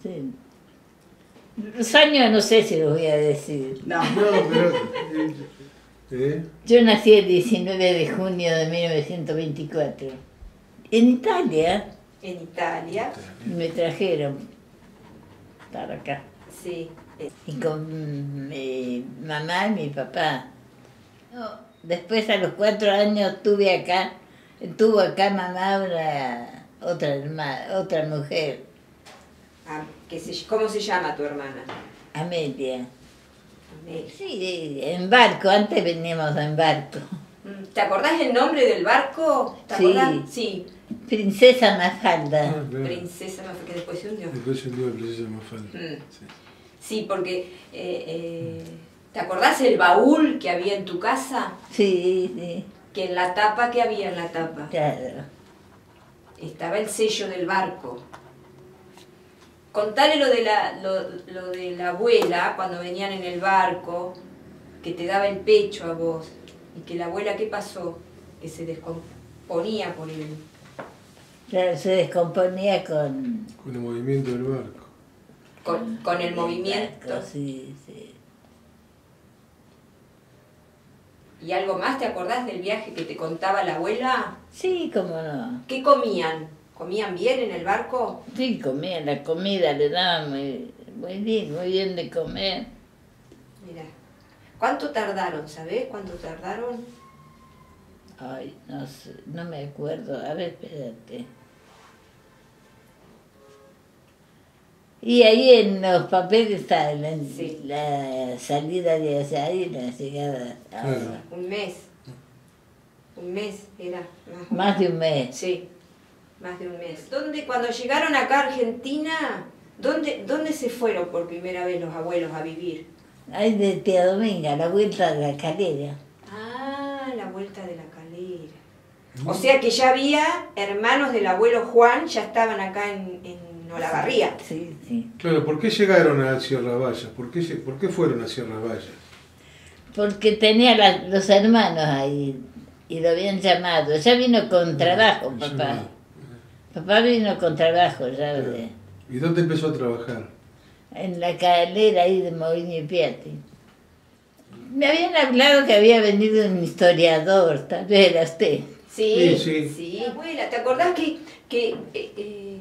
Sí. Los años no sé si los voy a decir. No. No, pero... Yo nací el 19 de junio de 1924. En Italia. En Italia, Y me trajeron para acá. sí. Y con mi mamá y mi papá. No, después a los 4 años tuvo acá mamá otra mujer, ¿Cómo se llama tu hermana? Amelia. Amelia. Sí, en barco, antes veníamos en barco. ¿Te acordás el nombre del barco? ¿Te Sí. acordás? Sí. Princesa Mafalda. Ah, claro. Princesa Mafalda, que después se hundió. Después se hundió la princesa Mafalda. Sí. Sí, porque ¿te acordás el baúl que había en tu casa? Sí, sí, Que en la tapa, ¿qué había en la tapa? claro. Estaba el sello del barco. Contale lo de la abuela cuando venían en el barco, que te daba el pecho a vos. Y que la abuela, ¿qué pasó? Que se descomponía por él. Claro, se descomponía con Con el movimiento del barco. Con el movimiento. barco, sí, sí. ¿Y algo más te acordás del viaje que te contaba la abuela? Sí, cómo no. ¿Qué comían? ¿Comían bien en el barco? Sí, comían, la comida le daban muy bien de comer. Mira. ¿Cuánto tardaron? ¿Sabés cuánto tardaron? Ay, no sé, no me acuerdo. A ver, espérate. Y ahí en los papeles está Sí. la salida de allá y la llegada. Claro. Un mes. Un mes era. Más de un mes. Sí, más de un mes. Cuando llegaron acá a Argentina, ¿dónde se fueron por primera vez los abuelos a vivir? Ahí de Tía Dominga, la vuelta de la calera. Ah, la vuelta de la calera. O sea que ya había hermanos del abuelo Juan, ya estaban acá en Olavarría. Sí, sí. Claro, ¿por qué llegaron a Sierra Vallas? ¿Por qué fueron a Sierra Vallas? Porque tenía los hermanos ahí y lo habían llamado. Ya vino con trabajo, papá. Papá vino con trabajo ya ¿Y dónde empezó a trabajar? en la calera ahí de Mourinho y Piatti. Me habían hablado que había venido un historiador, tal vez era usted. Sí, Sí, sí. sí. Abuela, ¿te acordás que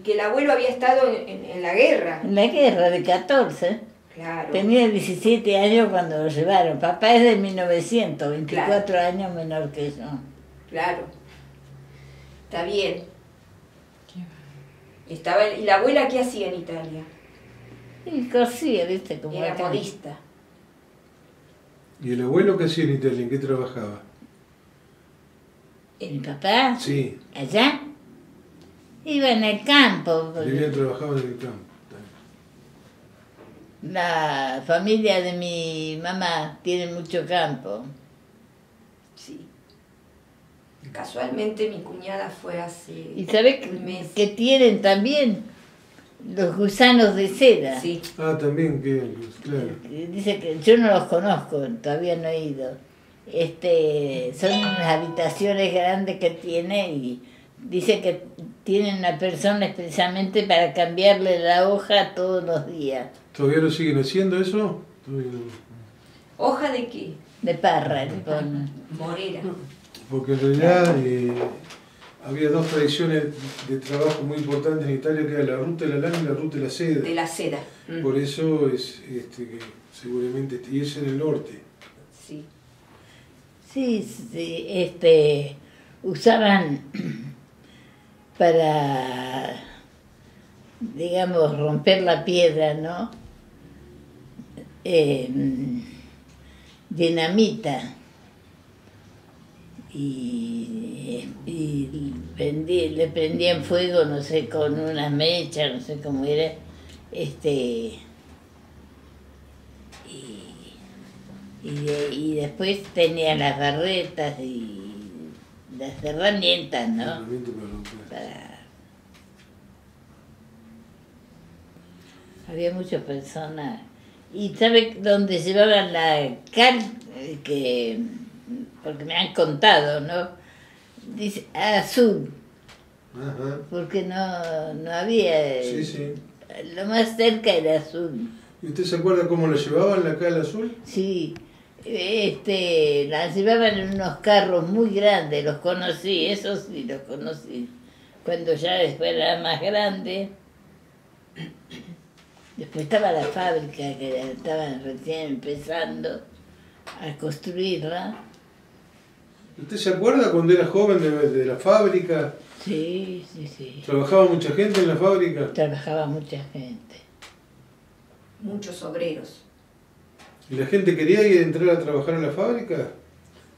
el abuelo había estado en la guerra? En la guerra de 14. Claro. Tenía 17 años cuando lo llevaron. Papá es de 1900, 24 años menor que yo. Claro. Está bien. ¿Y la abuela qué hacía en Italia? Y cosía, viste, como Era acá. modista. ¿Y el abuelo qué hacía en Italia? ¿En qué trabajaba? ¿Mi papá? Sí, ¿Allá? Iba en el campo. porque vivía y trabajaba en el campo. la familia de mi mamá tiene mucho campo. Sí. Casualmente mi cuñada fue hace ¿Y sabés un mes. que tienen también los gusanos de seda? Sí. Ah, también, claro. Dice que yo no los conozco, todavía no he ido. Son unas habitaciones grandes que tiene y dice que tienen una persona especialmente para cambiarle la hoja todos los días. ¿Todavía lo siguen haciendo eso? Todavía no. ¿Hoja de qué? De parra, le ponen. Morera. Porque en realidad había dos tradiciones de trabajo muy importantes en Italia, que era la ruta de la lana y la ruta de la seda. De la seda. Por eso es que seguramente, y es en el norte. Sí. Sí, sí, usaban para, digamos, romper la piedra, ¿no? Dinamita. Y le prendían fuego, no sé, con unas mechas, no sé cómo era, y después tenía las barretas y las herramientas, ¿no? Herramienta para romper. Había muchas personas. ¿Y sabe dónde llevaban la cal? Porque me han contado, ¿no? Dice azul, Ajá. porque no había Sí, sí. lo más cerca era Azul. ¿Y usted se acuerda cómo la llevaban acá al Azul? Sí, la llevaban en unos carros muy grandes, los conocí, eso sí, los conocí. Cuando ya después era más grande, después estaba la fábrica que estaban recién empezando a construirla. ¿Usted se acuerda cuando era joven de la fábrica? Sí, sí, sí. ¿Trabajaba mucha gente en la fábrica? Trabajaba mucha gente. Muchos obreros. ¿Y la gente quería ir a entrar a trabajar en la fábrica?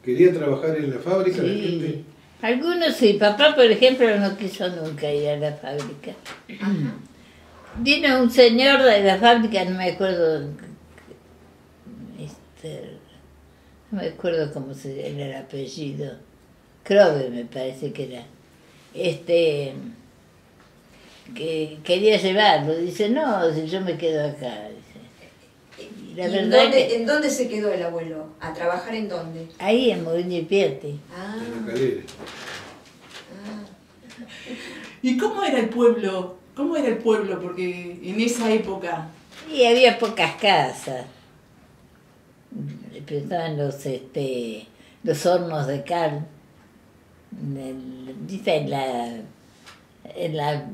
¿Quería trabajar en la fábrica la Sí, gente? algunos sí. Papá, por ejemplo, no quiso nunca ir a la fábrica. Vino un señor de la fábrica, no me acuerdo, no me acuerdo cómo era el apellido, Crowe me parece que era, que quería llevarlo, dice, no, si yo me quedo acá, dice. Y la ¿Y verdad que en dónde se quedó el abuelo? ¿A trabajar en dónde? ahí en Moviño y Piatti. Ah, En la calera. ¿Y cómo era el pueblo? ¿Cómo era el pueblo? Porque en esa época... Y había pocas casas. Estaban los hornos de cal. ¿Viste? En la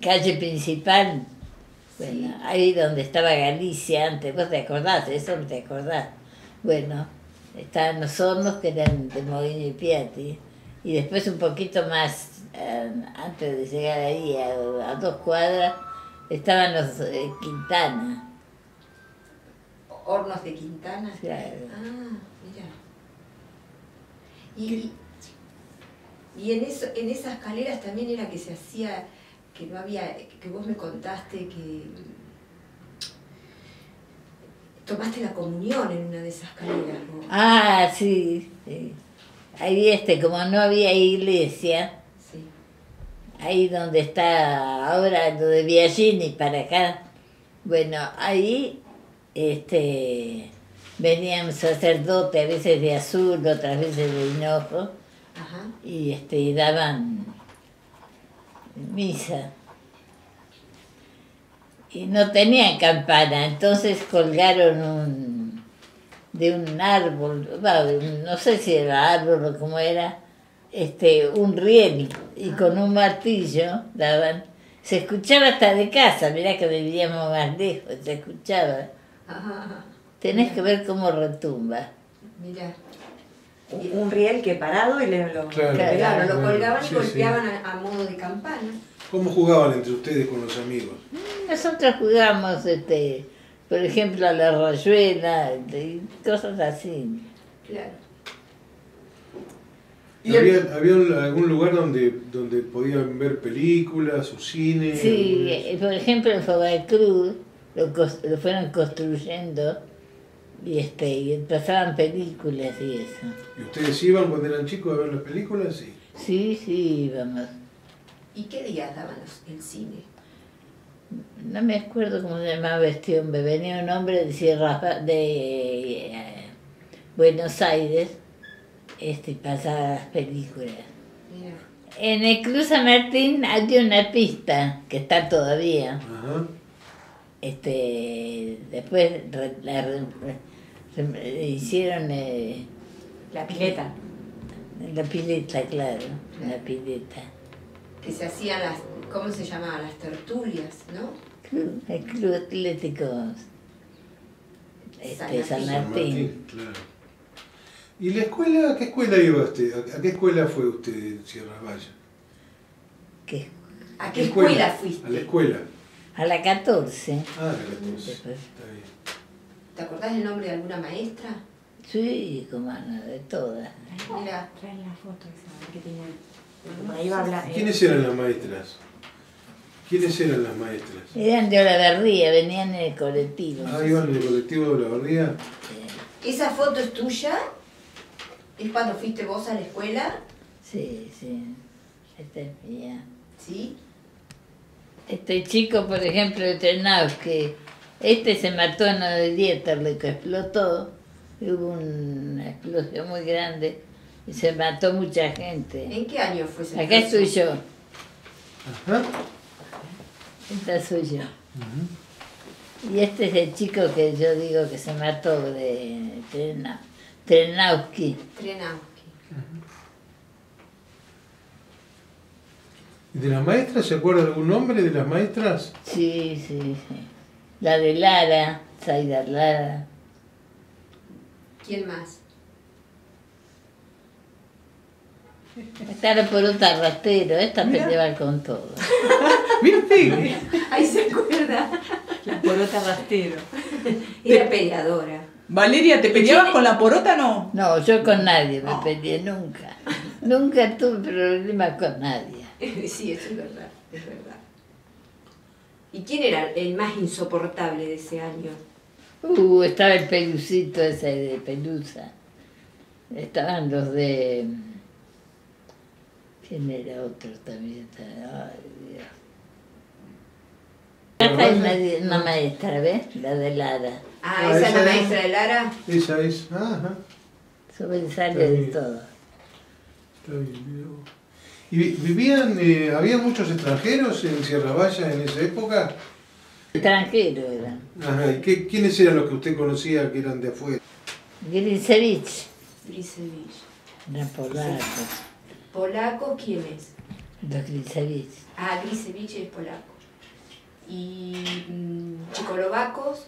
calle principal. Bueno, sí. ahí donde estaba Galicia antes. ¿Vos te acordás? Eso no te acordás. Bueno, estaban los hornos que eran de Moviño y Piatti. Y después un poquito más, antes de llegar ahí, a 2 cuadras, estaban los Quintana. Hornos de Quintana. Claro. Ah, mira. Y en esas escaleras también era que se hacía, que no había, que vos me contaste que tomaste la comunión en una de esas escaleras, ¿no? Ah, sí, sí. Ahí como no había iglesia, Sí. ahí donde está ahora lo de Biagini para acá, bueno, ahí venían sacerdotes, a veces de Azul, otras veces de Hinojo, Ajá. y daban misa. Y no tenían campana, entonces colgaron de un árbol, no sé si era árbol o cómo era, un riel, y con un martillo daban. Se escuchaba hasta de casa, mirá que vivíamos más lejos, se escuchaba. Ajá. Tenés que ver cómo retumba. Mira. Un riel que parado y lo Claro. Claro, lo Bueno, colgaban y sí, golpeaban a modo de campana. ¿Cómo jugaban entre ustedes con los amigos? Nosotros jugamos, por ejemplo, a la rayuela, y cosas así. Claro. ¿Y ¿Había algún lugar donde podían ver películas o cine? Sí, por ejemplo, el Fogal Cruz lo fueron construyendo y pasaban películas y eso. ¿Y ustedes iban cuando eran chicos a ver las películas? Sí. Sí, sí, íbamos. ¿Y qué días daban el cine? No me acuerdo cómo se llamaba este hombre. Venía un hombre de Buenos Aires y pasaba las películas. Mira. En el Club San Martín hay una pista que está todavía. Ajá. Después hicieron La pileta. la pileta, claro, la pileta. Que se hacían las, ¿cómo se llamaban? Las tertulias, ¿no? El Club Atlético San Martín. Claro. ¿Y la escuela, a qué escuela iba usted? ¿A qué escuela fue usted en Sierra Valle? Que ¿A qué escuela fuiste? A la escuela. a la 14. Ah, a la 14. Después. Está bien. ¿Te acordás el nombre de alguna maestra? Sí, como no, de todas. Mira, Trae la foto esa que tenía. Por ahí va a hablar. ¿Quiénes eran las maestras? ¿Quiénes eran las maestras? Eran de Olavarría, venían en el colectivo. Ah, iban en el colectivo de la Barría. ¿esa foto es tuya? ¿Es cuando fuiste vos a la escuela? Sí, sí. Esta es mía. ¿Sí? Este chico, por ejemplo, de Trenaus, que se mató en lo de Dieterle, que explotó. Hubo una explosión muy grande y se mató mucha gente. ¿En qué año fue ese Acá estoy yo. Ajá. Esta soy yo. Ujú. Y este es el chico que yo digo que se mató de Trenowski. Trenowski. ¿Y de las maestras? ¿Se acuerda algún nombre de las maestras? Sí, sí, sí. La de Lara, Zaida Lara. ¿Quién más? Está la porota Rastero, esta Mira. peleaba con todo. ¿Viste? Ahí se acuerda. La porota rastero. Era peleadora. Valeria, ¿te peleabas con la porota no? No, yo con nadie me No. peleé nunca. Nunca tuve problemas con nadie. Sí, eso es verdad, es verdad. ¿Y quién era el más insoportable de ese año? Estaba el pelucito ese de Pelusa. Estaban los de... ¿Quién era otro también? Ay, Dios. Acá hay una maestra, ¿ves? La de Lara. Ah, esa es la esa maestra de Lara. Esa es. Ajá. Sobresale Está de bien. todo. Está bien, mira vos. ¿Y vivían, había muchos extranjeros en Sierra Valla en esa época? Extranjero era. Ajá. ¿Y quiénes eran los que usted conocía que eran de afuera? Grisevich. Grisevich. Eran polacos. ¿Polaco quién es? Los Grisevich. Ah, Grisevich es polaco. ¿Y checoslovacos?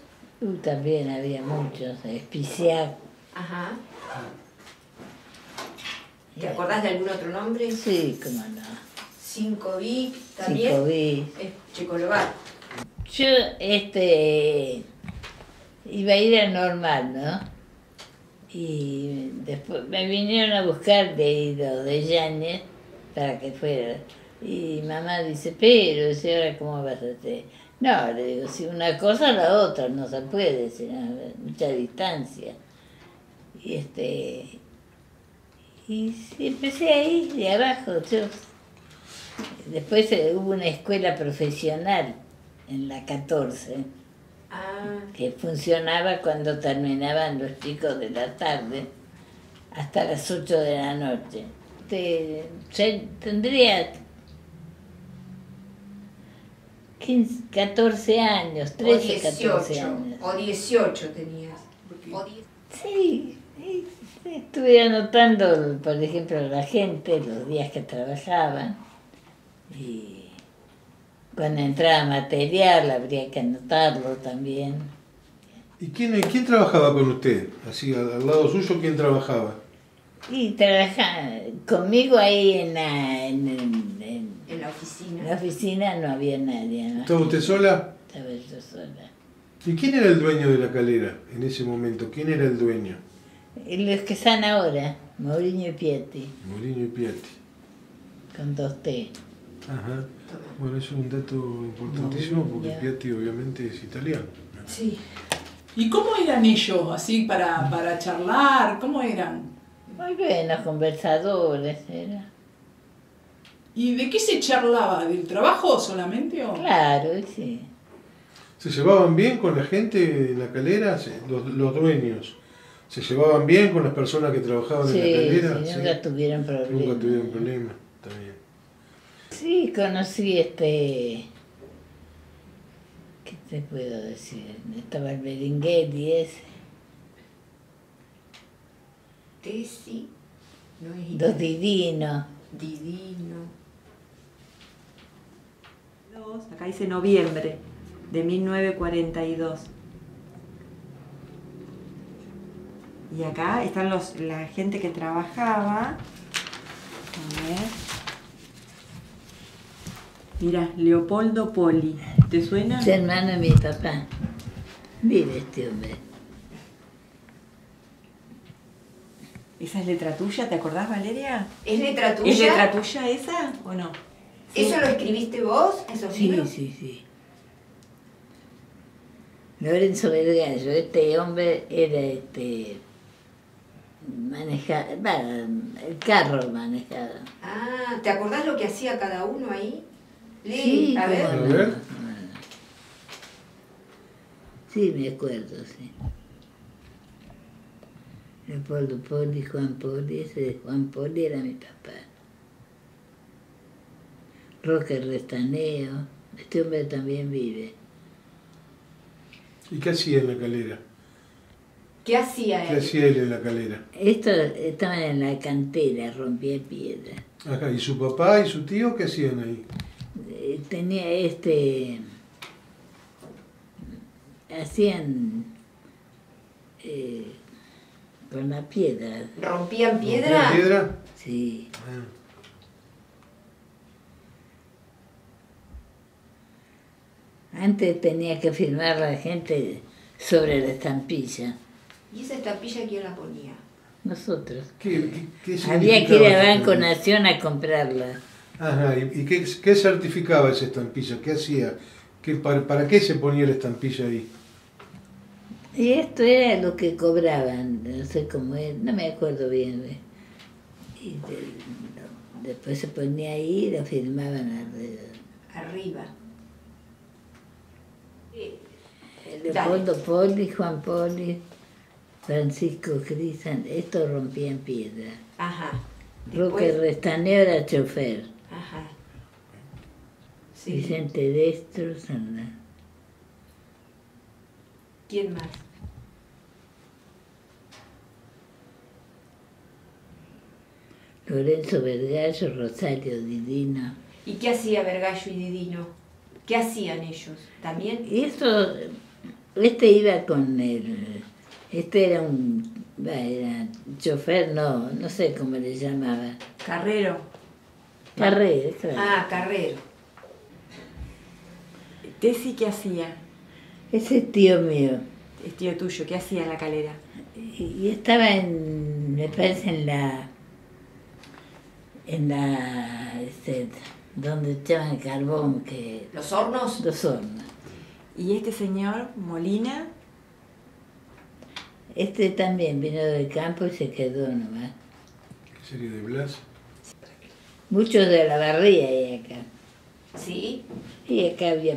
También había muchos. Spisiak. Ajá. ¿Te acordás de algún otro nombre? Sí, cómo no. Cincovic también. Cincovic. Es checoslovaco. Yo, iba a ir a normal, ¿no? Y después me vinieron a buscar de Yáñez para que fuera. Y mamá dice, pero, dice, ¿ahora cómo vas a hacer? No, le digo, si una cosa la otra, no se puede, sino mucha distancia. Y y sí, empecé ahí, de abajo. Después hubo una escuela profesional en la 14, Ah, que funcionaba cuando terminaban los chicos de la tarde hasta las 8 de la noche. Tendría 15, 14 años, o 13, 14 18. años. O 18 tenías. Porque- O 10. Sí, estuve anotando, por ejemplo, a la gente, los días que trabajaban. Y cuando entraba material habría que anotarlo también. ¿Y quién trabajaba con usted? Así, al lado suyo, ¿quién trabajaba? Y trabajaba conmigo ahí en En la oficina. la oficina, no había nadie, ¿no? ¿Estaba usted sola? Estaba yo sola. ¿Y quién era el dueño de la calera en ese momento? ¿Quién era el dueño? Y los que están ahora, Mourinho y Piatti, Mourinho y Piatti. con 2T. Ajá. Bueno, eso es un dato importantísimo porque Ya. Piatti obviamente es italiano. Sí. ¿Y cómo eran ellos, así, para charlar? ¿Cómo eran? Muy buenos conversadores, era. ¿Y de qué se charlaba? ¿Del trabajo solamente o...? Claro, sí. ¿Se llevaban bien con la gente en la calera? Los dueños. ¿Se llevaban bien con las personas que trabajaban Sí, en la calera? sí, nunca tuvieron problemas. Nunca tuvieron problemas. Está bien. Sí, conocí ¿qué te puedo decir? Estaba el Berengueri ese, Tesi. No es Dos Divinos. Divino. Acá dice noviembre de 1942. Y acá están la gente que trabajaba. A ver. Mira, Leopoldo Poli. ¿Te suena? Es hermano de mi papá. Vive este hombre. ¿Esa es letra tuya? ¿Te acordás, Valeria? ¿Es letra tuya? ¿Es letra tuya esa o no? ¿Eso lo escribiste vos, esos Sí, libros? sí, sí. Lorenzo Vergallo, este hombre era manejaba, el carro manejaba. Ah, ¿te acordás lo que hacía cada uno ahí? Lee, Sí, a ver. cómo A ver. no. Sí, me acuerdo, sí. Leopoldo Poli, Juan Poli, ese de Juan Poli era mi papá. Roque Restaneo, Este hombre también vive. ¿Y qué hacía en la calera? ¿Qué hacía ¿Qué él? hacía él en la calera? Estos estaban en la cantera, rompía piedra. Ajá, ¿y su papá y su tío qué hacían ahí? Tenía hacían con la piedra, ¿Rompían piedra? ¿Rompían piedra? sí. Ah. Antes tenía que firmar la gente sobre la estampilla. ¿Y esa estampilla quién la ponía? Nosotros. ¿Qué Había que ir significaba a esa Banco estampilla? Nación a comprarla. Ajá, ¿y qué certificaba esa estampilla? ¿Qué hacía? ¿Para qué se ponía la estampilla ahí? Y esto era lo que cobraban, no sé cómo es, no me acuerdo bien. Y después se ponía ahí y lo firmaban alrededor. Arriba. Leopoldo Poli, Juan Poli, Francisco Crisan, estos rompían piedra. Ajá. Roque Después- Restaneo era chofer. Ajá. Sí. Vicente Destros, anda. ¿Quién más? Lorenzo Vergallo, Rosario Didino. ¿Y qué hacía Vergallo y Didino? ¿Qué hacían ellos? ¿También? Y eso, iba con él. Era era chofer, no sé cómo le llamaba. Carrero. Carrera, claro. Ah, Carrero. Tessy, ¿qué hacía? Ese es tío mío. Es tío tuyo, ¿qué hacía en la calera? Y estaba me parece donde echaban carbón, que ¿Los hornos? los hornos. ¿Y este señor, Molina? Este también vino del campo y se quedó nomás. ¿Qué sería de Blas? Muchos de la barría hay acá. Sí. Y acá había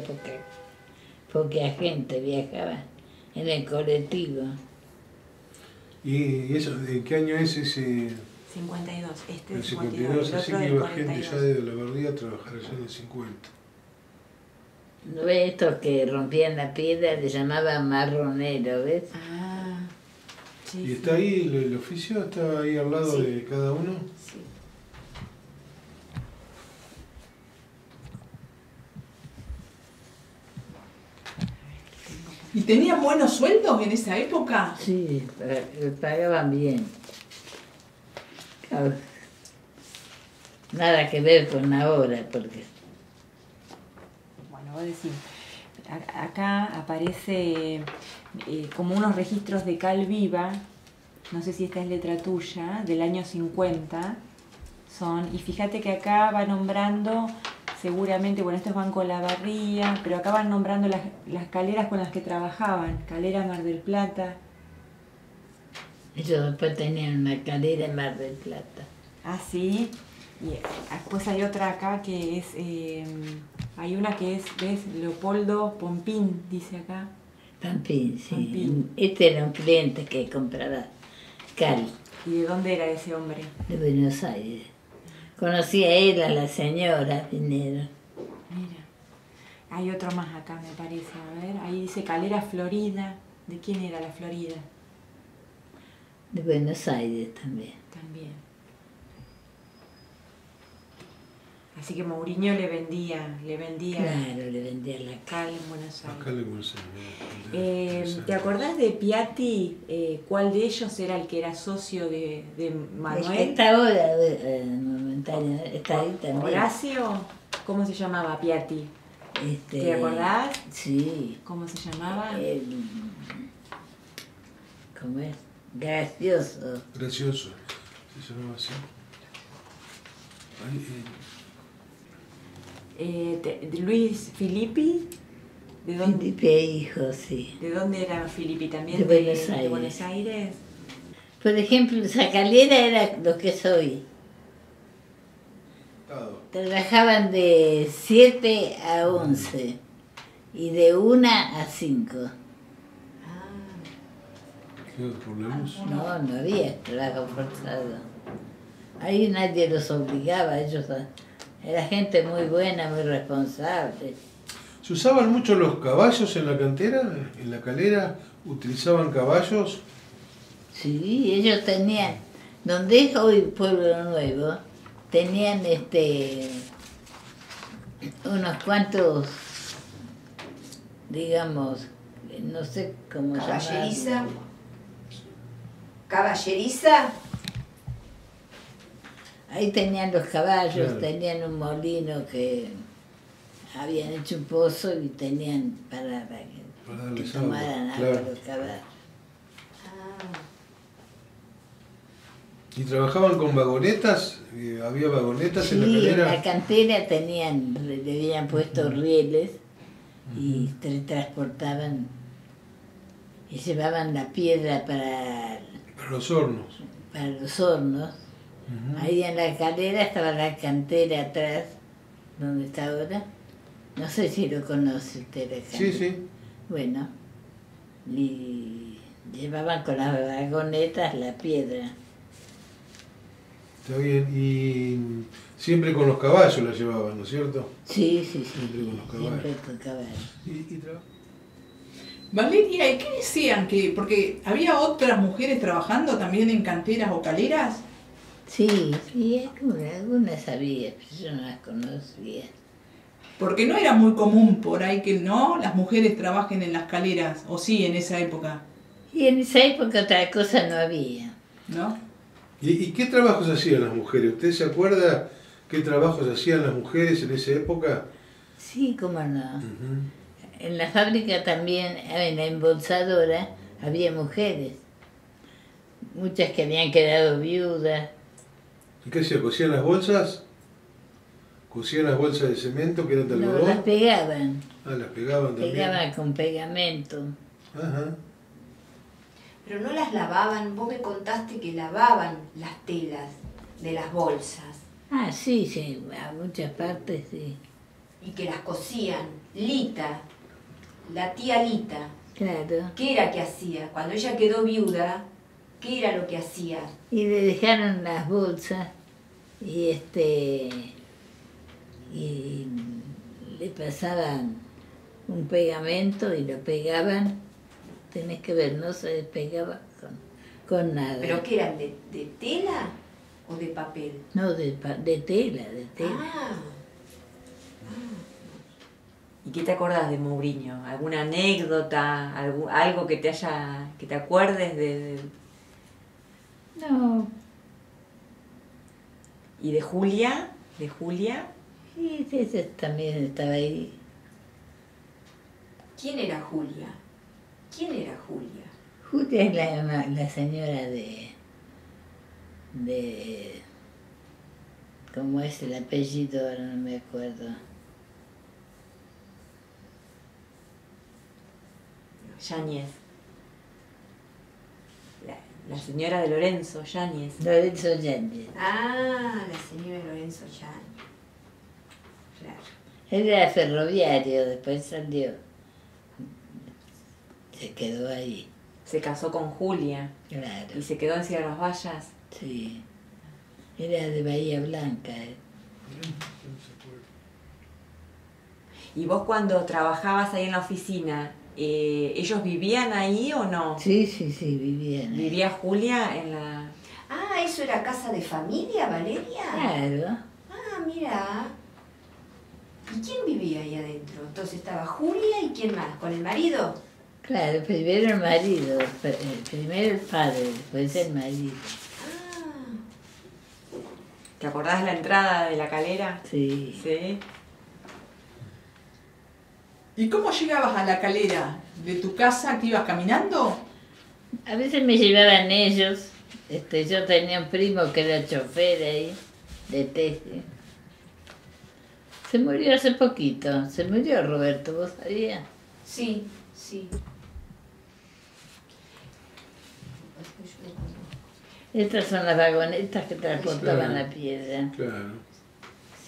poca gente, viajaba en el colectivo. ¿Y eso, de qué año es ese? 52, este El es 52, 52, así el que otro iba del gente ya 42. de la barría a trabajar allá en el 50. ¿No ves estos que rompían la piedra? Le llamaban marronero, ¿ves? Ah, sí. ¿Y sí. está ahí el oficio? ¿Está ahí al lado Sí. de cada uno? Sí. ¿Y tenían buenos sueldos en esa época? Sí, le pagaban bien. Claro, nada que ver con ahora, porque Bueno, voy a decir, acá aparece como unos registros de Cal Viva, no sé si esta es letra tuya, del año 50, y fíjate que acá va nombrando, seguramente, bueno, esto es Banco La Barría, pero acá van nombrando las caleras con las que trabajaban, Calera Mar del Plata. ellos después tenían una calera en Mar del Plata. Ah, sí. Y después hay otra acá que es, hay una que es, ¿ves? Leopoldo Pompín, dice acá. Pampín, sí. Pampín. Este era un cliente que compraba cal ¿Y de dónde era ese hombre? de Buenos Aires. Conocía a él, a la señora Pinero. Mira, hay otro más acá, me parece. A ver, ahí dice Calera Florida. ¿De quién era la Florida? De Buenos Aires también. También. Así que Mourinho le vendía Claro, le vendía la cal. cal en Buenos Acá Aires. le Buenos ¿Te acordás de Piatti? ¿Cuál de ellos era el que era socio de Manuel? Está ahora, momentáneo, está ahí también. ¿Horacio? ¿Cómo se llamaba Piatti? ¿Te acordás? Sí. ¿Cómo se llamaba? ¿Cómo es? Gracioso. Gracioso, se llamaba así. Luis Filippi. ¿De dónde, Felipe Hijo, sí. ¿De dónde era Filippi? ¿También De Buenos de Aires. Buenos Aires? Por ejemplo, esa calera era lo que soy. Trabajaban de 7 a 11 y de 1 a 5. ¿Qué problemas? No había trabajo forzado. Ahí nadie los obligaba, era gente muy buena, muy responsable. ¿Se usaban mucho los caballos en la cantera? ¿En la calera utilizaban caballos? Sí, ellos tenían, donde es hoy Pueblo Nuevo, tenían unos cuantos, digamos, no sé cómo Caballeriza. llamarlo. ¿Caballeriza? Ahí tenían los caballos, Claro. tenían un molino que habían hecho un pozo y tenían para que darles tomaran agua, agua claro. los caballos. Ah. ¿Y trabajaban con vagonetas? ¿Había vagonetas Sí, en la en calera? la cantera tenían, le habían puesto rieles y transportaban y llevaban la piedra para Los hornos. los hornos. Ujú. Ahí en la calera estaba la cantera atrás, donde está ahora. No sé si lo conoce usted la Sí, cantera. sí. Bueno, y llevaban con las vagonetas la piedra. Está bien. Y siempre con los caballos la llevaban, ¿no es cierto? Sí, sí, sí. Siempre con los caballos. Siempre con caballos. ¿Y Valeria, ¿y qué decían? Porque había otras mujeres trabajando también en canteras o caleras. Sí, sí, algunas había, pero yo no las conocía. Porque no era muy común por ahí que no las mujeres trabajen en las caleras, o sí, en esa época, Y en esa época otra cosa no había. ¿no? ¿Y qué trabajos hacían las mujeres? ¿Usted se acuerda qué trabajos hacían las mujeres en esa época? Sí, cómo no. Ujú. En la fábrica también, en la embolsadora, había mujeres. Muchas que habían quedado viudas. ¿Y qué hacían? ¿Cosían las bolsas? ¿Cosían las bolsas de cemento que eran de No, algodón? las pegaban. Ah, las pegaban también. Pegaban con pegamento. Ajá. Pero no las lavaban, vos me contaste que lavaban las telas de las bolsas Ah, sí, sí, a muchas partes sí. y que las cosían. Lita, la tía Lita, Claro. ¿qué era que hacía? Cuando ella quedó viuda, ¿qué era lo que hacía? Y le dejaron las bolsas y y le pasaban un pegamento y lo pegaban. Tenés que ver, no se despegaba con nada. ¿Pero qué eran? ¿De tela o de papel? No, de tela, de tela. Ah, ¿Y qué te acordás de Mourinho? ¿Alguna anécdota? Algo que te acuerdes de... No, ¿Y de Julia? ¿De Julia? y ese también estaba ahí. ¿quién era Julia? ¿Quién era Julia? Julia es la señora de... ¿Cómo es el apellido? Ahora no me acuerdo. Yáñez. La señora de Lorenzo, Yáñez. Lorenzo Yáñez. Ah, la señora Lorenzo Yáñez. Claro. Él era ferroviario, después salió. Se quedó ahí, Se casó con Julia claro. y se quedó en Sierras Vallas. Sí. Era de Bahía Blanca. ¿Y vos cuando trabajabas ahí en la oficina, ellos vivían ahí o no? Sí, sí, sí, vivían ahí. ¿Vivía Julia en la...? Ah, ¿eso era casa de familia, Valeria? Claro. Ah, mira. ¿Y quién vivía ahí adentro? Entonces estaba Julia y ¿quién más? ¿Con el marido? Claro, primero el marido, primero el padre, después el marido. Ah, ¿Te acordás de la entrada de la calera? Sí. Sí. ¿Y cómo llegabas a la calera? ¿De tu casa que ibas caminando? A veces me llevaban ellos. Yo tenía un primo que era chofer ahí, de Teje. Se murió hace poquito. Se murió Roberto, ¿vos sabías? sí, sí. Estas son las vagonetas que transportaban Claro. la piedra. Claro.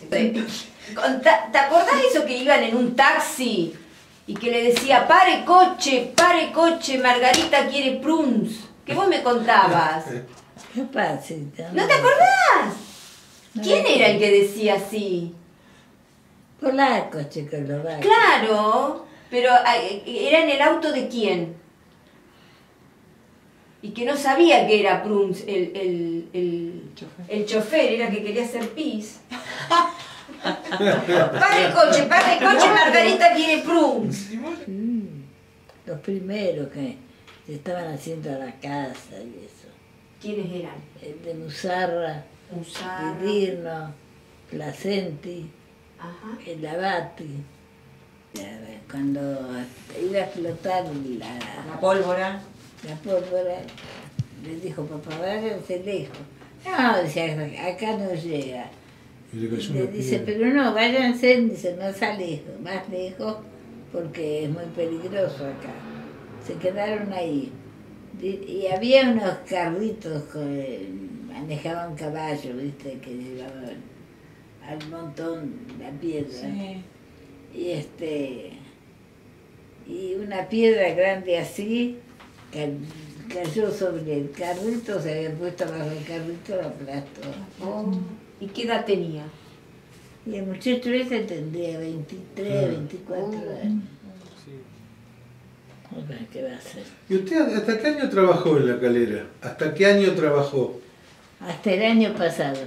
¿Te acordás eso que iban en un taxi y que le decía, pare coche, Margarita quiere pruns? Que vos me contabas. Capaz, sí. ¿No te acordás? ¿Quién era el que decía así? Polacos, checoslovacos. Claro, pero ¿era en el auto de quién? Y que no sabía que era Prunes el chofer, era que quería hacer pis. Para el coche, Margarita quiere Prunes. Los primeros que se estaban haciendo a la casa y eso. ¿Quiénes eran? El de Musarra, Vidirno, Placenti, Ajá. el Abati. Cuando iba a explotar La pólvora. la pólvora, le dijo, papá, váyanse lejos. No, decía, acá no llega. Y le cayó Le una dice, piedra. pero no, váyanse, dice, más lejos, porque es muy peligroso acá. Se quedaron ahí. Y había unos carritos que manejaban caballos, ¿viste? Que llevaban al montón la piedra. Sí. Y una piedra grande así cayó sobre el carrito, se había puesto bajo el carrito, lo aplastó. Oh, ¿y qué edad tenía? Y el muchacho ese tendría 23, 24 años. Bueno, ¿qué va a hacer? ¿Y usted hasta qué año trabajó en La Calera? ¿Hasta qué año trabajó? Hasta el año pasado.